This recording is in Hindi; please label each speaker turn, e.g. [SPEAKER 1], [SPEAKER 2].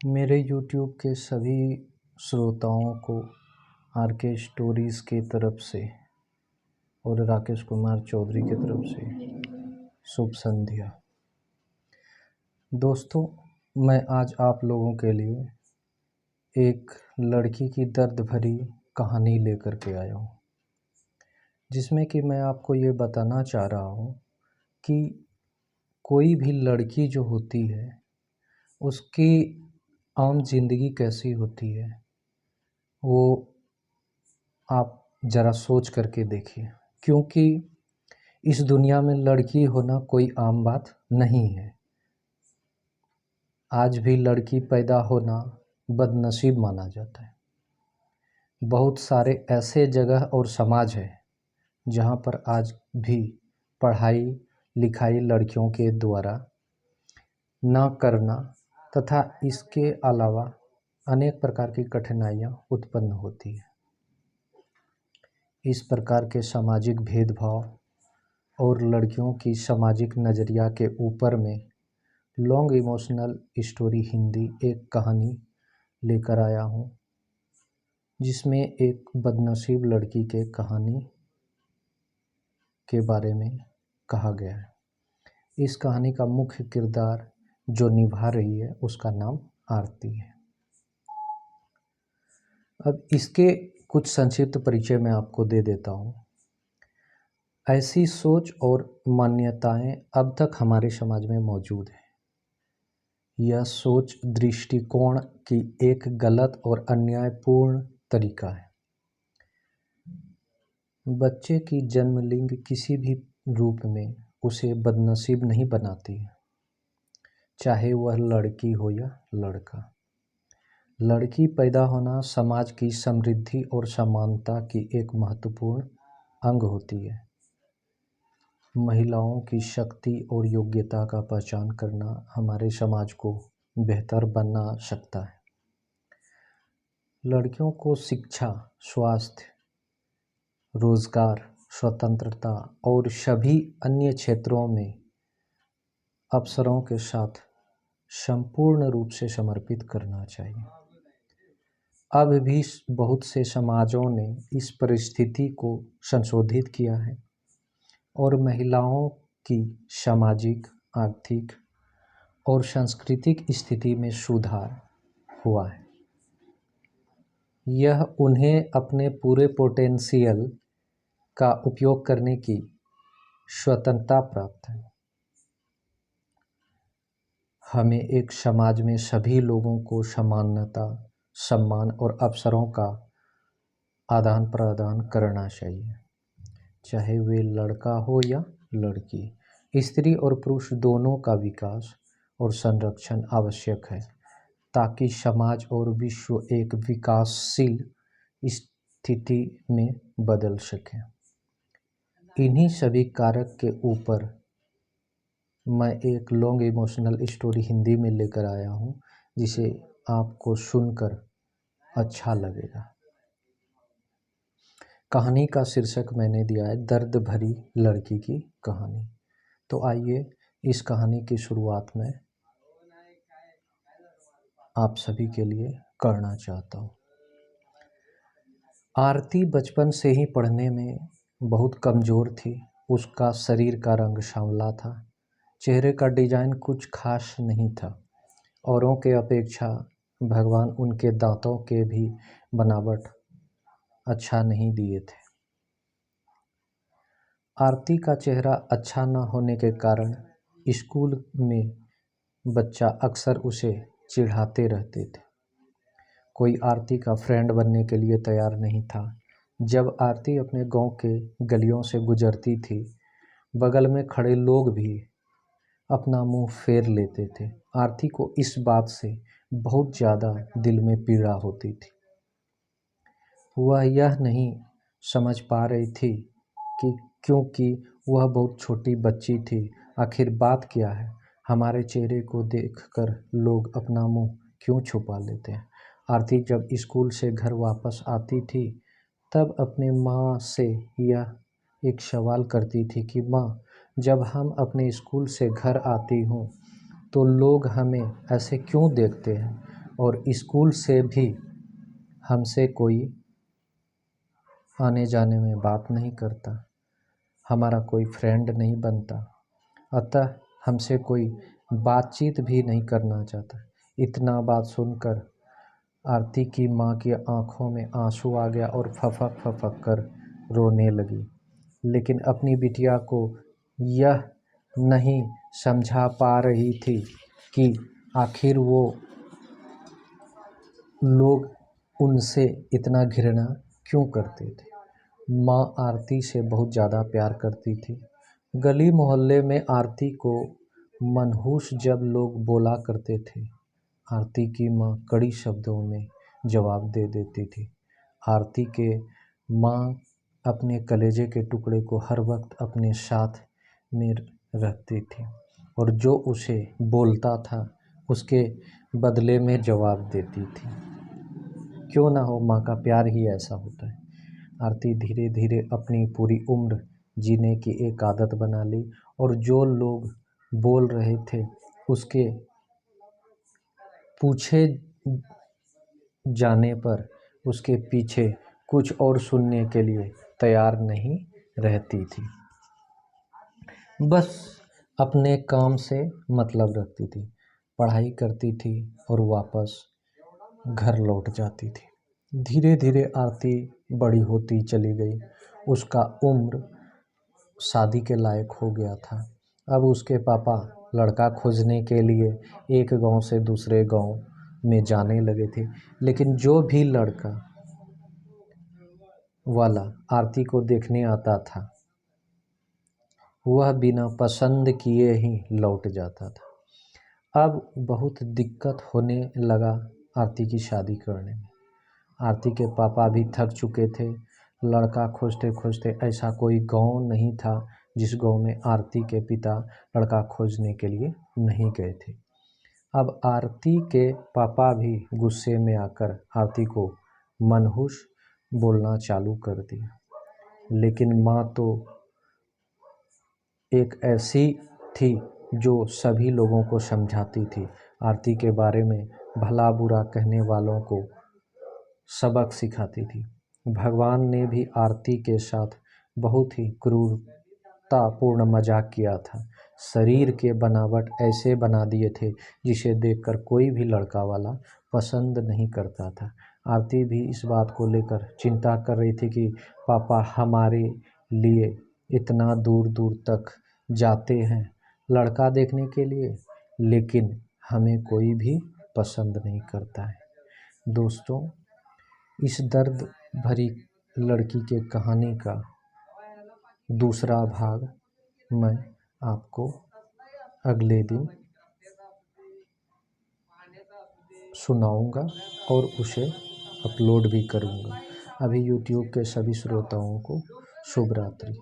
[SPEAKER 1] मेरे यूट्यूब के सभी श्रोताओं को आर के स्टोरीज़ की तरफ से और राकेश कुमार चौधरी की तरफ से शुभ संध्या। दोस्तों, मैं आज आप लोगों के लिए एक लड़की की दर्द भरी कहानी लेकर के आया हूँ, जिसमें कि मैं आपको ये बताना चाह रहा हूँ कि कोई भी लड़की जो होती है उसकी आम जिंदगी कैसी होती है वो आप ज़रा सोच करके देखिए, क्योंकि इस दुनिया में लड़की होना कोई आम बात नहीं है। आज भी लड़की पैदा होना बदनसीब माना जाता है। बहुत सारे ऐसे जगह और समाज है जहाँ पर आज भी पढ़ाई लिखाई लड़कियों के द्वारा ना करना तथा इसके अलावा अनेक प्रकार की कठिनाइयाँ उत्पन्न होती है। इस प्रकार के सामाजिक भेदभाव और लड़कियों की सामाजिक नज़रिया के ऊपर में लॉन्ग इमोशनल स्टोरी हिंदी एक कहानी लेकर आया हूँ, जिसमें एक बदनसीब लड़की के कहानी के बारे में कहा गया है। इस कहानी का मुख्य किरदार जो निभा रही है उसका नाम आरती है। अब इसके कुछ संक्षिप्त परिचय मैं आपको दे देता हूँ। ऐसी सोच और मान्यताएं अब तक हमारे समाज में मौजूद है। यह सोच दृष्टिकोण की एक गलत और अन्यायपूर्ण तरीका है। बच्चे की जन्मलिंग किसी भी रूप में उसे बदनसीब नहीं बनाती है, चाहे वह लड़की हो या लड़का। लड़की पैदा होना समाज की समृद्धि और समानता की एक महत्वपूर्ण अंग होती है। महिलाओं की शक्ति और योग्यता का पहचान करना हमारे समाज को बेहतर बना सकता है। लड़कियों को शिक्षा, स्वास्थ्य, रोजगार, स्वतंत्रता और सभी अन्य क्षेत्रों में अवसरों के साथ संपूर्ण रूप से समर्पित करना चाहिए। अब भी बहुत से समाजों ने इस परिस्थिति को संशोधित किया है और महिलाओं की सामाजिक, आर्थिक और सांस्कृतिक स्थिति में सुधार हुआ है। यह उन्हें अपने पूरे पोटेंशियल का उपयोग करने की स्वतंत्रता प्राप्त है। हमें एक समाज में सभी लोगों को समानता, सम्मान और अवसरों का आदान प्रदान करना चाहिए, चाहे वे लड़का हो या लड़की। स्त्री और पुरुष दोनों का विकास और संरक्षण आवश्यक है ताकि समाज और विश्व एक विकासशील स्थिति में बदल सके। इन्हीं सभी कारक के ऊपर मैं एक लॉन्ग इमोशनल स्टोरी हिंदी में लेकर आया हूँ, जिसे आपको सुनकर अच्छा लगेगा। कहानी का शीर्षक मैंने दिया है दर्द भरी लड़की की कहानी। तो आइए इस कहानी की शुरुआत में आप सभी के लिए करना चाहता हूँ। आरती बचपन से ही पढ़ने में बहुत कमज़ोर थी। उसका शरीर का रंग सांवला था, चेहरे का डिज़ाइन कुछ खास नहीं था। औरों के अपेक्षा भगवान उनके दांतों के भी बनावट अच्छा नहीं दिए थे। आरती का चेहरा अच्छा न होने के कारण स्कूल में बच्चा अक्सर उसे चिढ़ाते रहते थे। कोई आरती का फ्रेंड बनने के लिए तैयार नहीं था। जब आरती अपने गांव के गलियों से गुजरती थी, बगल में खड़े लोग भी अपना मुंह फेर लेते थे। आरती को इस बात से बहुत ज़्यादा दिल में पीड़ा होती थी। वह यह नहीं समझ पा रही थी कि क्योंकि वह बहुत छोटी बच्ची थी, आखिर बात क्या है। हमारे चेहरे को देखकर लोग अपना मुंह क्यों छुपा लेते हैं। आरती जब स्कूल से घर वापस आती थी तब अपने माँ से यह एक सवाल करती थी कि माँ, जब हम अपने स्कूल से घर आती हूँ तो लोग हमें ऐसे क्यों देखते हैं। और स्कूल से भी हमसे कोई आने जाने में बात नहीं करता, हमारा कोई फ्रेंड नहीं बनता, अतः हमसे कोई बातचीत भी नहीं करना चाहता। इतना बात सुनकर आरती की माँ की आंखों में आंसू आ गया और फफक फफक कर रोने लगी। लेकिन अपनी बिटिया को यह नहीं समझा पा रही थी कि आखिर वो लोग उनसे इतना घृणा क्यों करते थे। माँ आरती से बहुत ज़्यादा प्यार करती थी। गली मोहल्ले में आरती को मनहूस जब लोग बोला करते थे, आरती की माँ कड़ी शब्दों में जवाब दे देती थी। आरती के माँ अपने कलेजे के टुकड़े को हर वक्त अपने साथ में रखती थी और जो उसे बोलता था उसके बदले में जवाब देती थी। क्यों ना हो, माँ का प्यार ही ऐसा होता है। आरती धीरे धीरे अपनी पूरी उम्र जीने की एक आदत बना ली और जो लोग बोल रहे थे उसके पूछे जाने पर उसके पीछे कुछ और सुनने के लिए तैयार नहीं रहती थी। बस अपने काम से मतलब रखती थी, पढ़ाई करती थी और वापस घर लौट जाती थी। धीरे धीरे आरती बड़ी होती चली गई। उसका उम्र शादी के लायक हो गया था। अब उसके पापा लड़का खोजने के लिए एक गांव से दूसरे गांव में जाने लगे थे। लेकिन जो भी लड़का वाला आरती को देखने आता था वह बिना पसंद किए ही लौट जाता था। अब बहुत दिक्कत होने लगा आरती की शादी करने में। आरती के पापा भी थक चुके थे। लड़का खोजते खोजते ऐसा कोई गांव नहीं था जिस गांव में आरती के पिता लड़का खोजने के लिए नहीं गए थे। अब आरती के पापा भी गुस्से में आकर आरती को मनहूस बोलना चालू कर दिया। लेकिन माँ तो एक ऐसी थी जो सभी लोगों को समझाती थी, आरती के बारे में भला बुरा कहने वालों को सबक सिखाती थी। भगवान ने भी आरती के साथ बहुत ही क्रूरतापूर्ण मजाक किया था। शरीर के बनावट ऐसे बना दिए थे जिसे देखकर कोई भी लड़का वाला पसंद नहीं करता था। आरती भी इस बात को लेकर चिंता कर रही थी कि पापा हमारे लिए इतना दूर दूर तक जाते हैं लड़का देखने के लिए, लेकिन हमें कोई भी पसंद नहीं करता है। दोस्तों, इस दर्द भरी लड़की के कहानी का दूसरा भाग मैं आपको अगले दिन सुनाऊंगा और उसे अपलोड भी करूंगा। अभी YouTube के सभी श्रोताओं को शुभ रात्रि।